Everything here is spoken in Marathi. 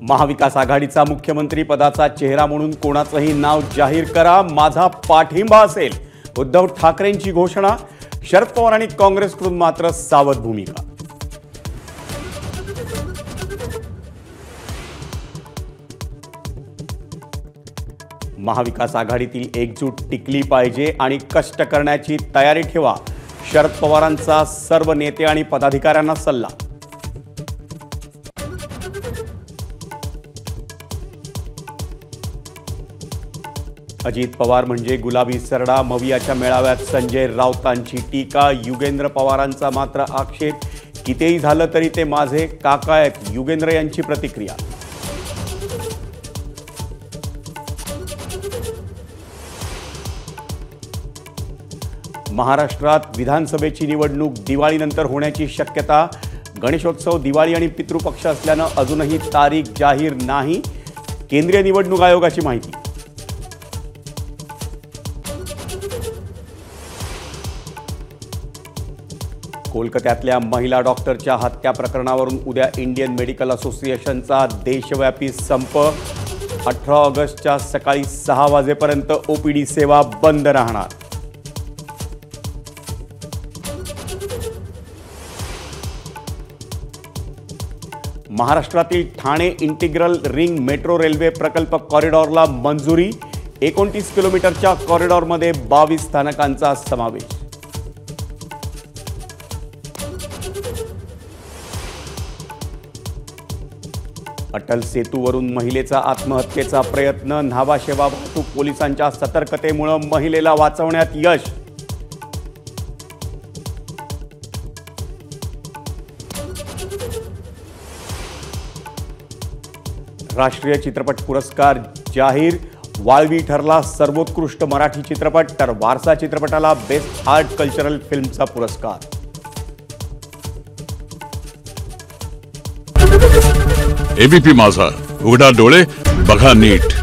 महाविकास आघाडीचा मुख्यमंत्री पदाचा चेहरा म्हणून कोणाचंही नाव जाहीर करा, माझा पाठिंबा असेल, उद्धव ठाकरेंची घोषणा। शरद पवार आणि काँग्रेसकडून मात्र सावध भूमिका। महाविकास आघाडीतील एकजूट टिकली पाहिजे आणि कष्ट करण्याची तयारी ठेवा, शरद पवारांचा सर्व नेते आणि पदाधिकाऱ्यांना सल्ला। अजित पवार म्हणजे गुलाबी सरडा, मवियाच्या मेळाव्यात संजय राऊतांची टीका। युगेंद्र पवारांचा मात्र आक्षेप, कितीही झालं तरी ते माझे काका आहेत, युगेंद्र यांची प्रतिक्रिया। महाराष्ट्रात विधानसभेची निवडणूक दिवाळीनंतर होण्याची शक्यता। गणेशोत्सव, दिवाळी आणि पितृपक्ष असल्यानं अजूनही तारीख जाहीर नाही, केंद्रीय निवडणूक आयोगाची माहिती। कोलकात्यातल्या महिला डॉक्टरच्या हत्या प्रकरणावरून उद्या इंडियन मेडिकल असोसिएशनचा देशव्यापी संप। 18 ऑगस्टच्या सकाळी 6 वाजेपर्यंत ओपीडी सेवा बंद राहणार। महाराष्ट्रातील Thane integral ring metro railway प्रकल्प कॉरिडॉरला मंजुरी। 29 किलोमीटरच्या कॉरिडॉरमध्ये 22 स्थानकांचा समावेश। अटल सेतूवरून महिलेचा आत्महत्येचा प्रयत्न। न्हावा शेवा वाहतूक पोलिसांच्या सतर्कतेमुळे महिलेला वाचवण्यात यश। राष्ट्रीय चित्रपट पुरस्कार जाहीर। वाळवी ठरला सर्वोत्कृष्ट मराठी चित्रपट, तर वारसा चित्रपटाला बेस्ट आर्ट कल्चरल फिल्मचा पुरस्कार। एबीपी माझा, उघडा डोळे बघा नीट।